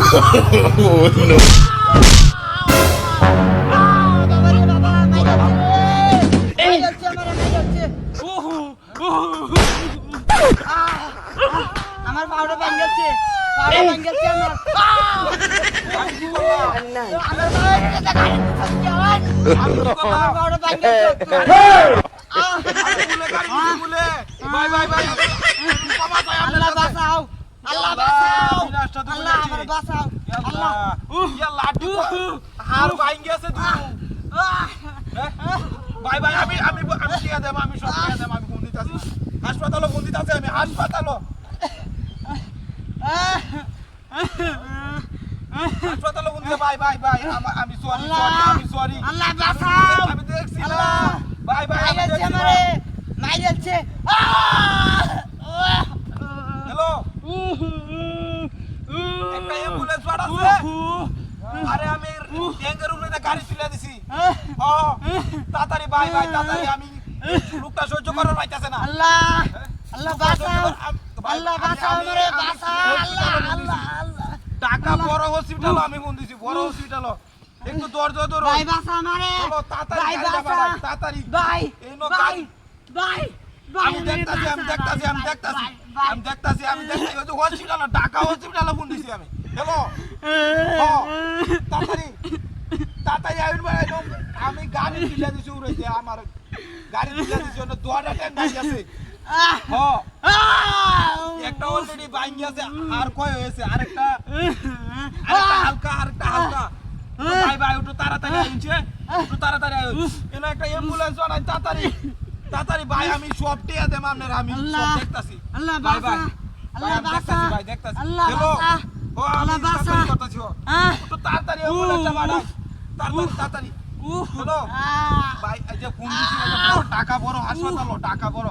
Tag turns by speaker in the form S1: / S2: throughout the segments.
S1: Oh no.
S2: আমার powder ভাঙ গেছে আমার পাউডার ভাঙ গেছে আল্লাহ বাঁচাও আল্লাহ বাঁচাও আল্লাহ আমার বাঁচাও আল্লাহ
S3: লাড্ডু হার ভাঙ গেছে ভাই ভাই আমি আমি আমি টিয়া দেব আমি সব টিয়া দেব আমি বন্দিত আছি হাসপাতালে বন্দিত আছে আমি হাসপাতালে হাসপাতালে বন্দিত ভাই ভাই ভাই আমি সরি আমি সরি
S2: আল্লাহ বাঁচাও
S3: আমি দেখছি না
S2: আল্লাহ
S3: ভাই ভাই আমি
S2: মাইরেছে
S3: দেখছি
S2: আমারে মাইরেছে
S3: হ্যালো একটা অ্যাম্বুলেন্স পাঠাচ্ছে আরে আমি ট্যাঙ্কের উপরে গাড়ি তুলে দিছি তাড়াতাড়ি ভাই ভাই তাড়াতাড়ি আমি লোকটা সহ্য করার পাইতাছে না
S2: আল্লাহ আল্লাহ বাঁচাও আল্লাহ বাঁচাও আমারে বাঁচাও আল্লাহ আল্লাহ আল্লাহ
S3: টাকা বড় হসপিটাল আমি ফোন দিছি বড় হসপিটাল একটু ধৈর্য ধরো
S2: ভাই বাঁচা আমারে
S3: চলো তাড়াতাড়ি
S2: ভাই
S3: গাড়িটা
S2: বাঁচা
S3: বাড়াই তাড়াতাড়ি
S2: ভাই
S3: এই নো
S2: ভাই
S3: গাড়ি
S2: ভাই
S3: আমি দেখতাছি ওই যে হসপিটাল ঢাকা হসপিটাল ফোন দিছি আমি হ্যালো তাড়াতাড়ি তাড়াতাড়ি আইন ভাই আমি গাড়ি তুলে দিছি উড়াইতে আমার গাড়ি তুলে দিছি ওটা দুয়াটা ট্যাঙ্ক গাড়ি আছে একটা অলরেডি ভাঙ গেছে আর কয় হয়েছে আরেকটা হালকা ভাই ভাই একটু তাড়াতাড়ি আইনছে একটু তাড়াতাড়ি আইন এনে একটা অ্যাম্বুলেন্স আনাই তাড়াতাড়ি তাড়াতাড়ি ভাই আমি সব টিয়া দেব আপনার আমি সব দেখতাছি
S2: আল্লাহ
S3: ভাই
S2: বাঁচা
S3: ভাই
S2: আল্লাহ বাঁচা
S3: ভাই দেখতাছি
S2: আল্লাহ
S3: হ্যালো
S2: বাঁচা
S3: ও
S2: আল্লাহ
S3: আমি
S2: বাঁচা
S3: তাড়াতাড়ি করতেছি একটু তাড়াতাড়ি অ্যাম্বুলেন্সটা বাড়াই তাড়াতাড়ি হ্যালো ভাই এই যে ফোন দিছি টাকা বড় হাসপাতাল টাকা বড়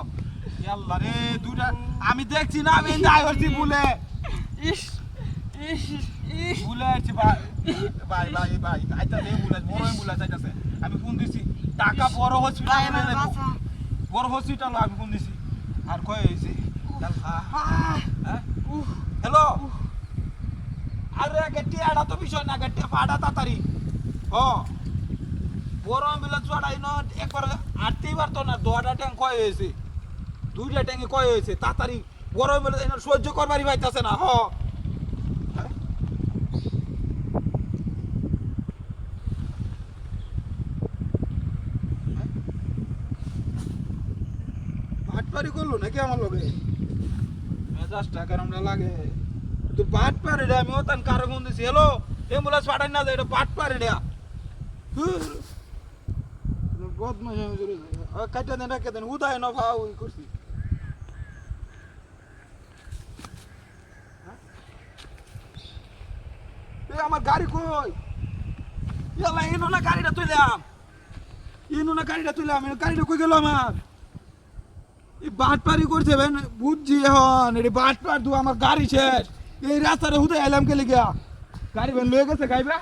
S3: আল্লাহ রে দুইটা আমি দেখছি না আমি যাই হচ্ছি ভুলে
S2: ইস ইস ইস
S3: ভুলে আছি ভাই ভাই ভাই ভাই আইতাছে অ্যাম্বুলেন্স বড় অ্যাম্বুলেন্স আইতাছে আমি ফোন দিছি টাকা বড়
S2: ভাই
S3: হসপিটাল
S2: আমার বাঁচা
S3: বড় হসপিটাল আমি ফোন দিছি আর কই হইছে হ্যালো আরে গেটি আড়া তো বিষয় না গেটি ফাড়া তাড়াতাড়ি বড় অ্যাম্বুলেন্স আড়াই ন একবার আটতেই পারতো না দুটা ট্যাঙ্ক কয় হয়েছে দুইটা ট্যাঙ্কে কয় হয়েছে তাড়াতাড়ি বড় অ্যাম্বুলেন্স সহ্য করবারই পাইতাছে না বাটপারি করলো নাকি আমার লগে মেজাজটা কেরম না লাগে তো বাটপারি রে আমি ওতান কারো ফোন দিছি হ্যালো অ্যাম্বুলেন্স পাঠাই না যায় এটা বাটপারি রে বদমাশ আমি জোরে কাটা দেন রাখে দেন উদয় না ভাও ই করছি আমার গাড়ি কই ইয়ালা ইনো না গাড়িটা তুইলাম গাড়িটা কই গেল আমার এই বাটপারি করছে বেন বুঝছি এখন এই বাটপার দু আমার গাড়ি শেষ এই রাস্তাটা হুদে এলাম কে লিগা গাড়ি বেন লয়ে গেছে গাইবা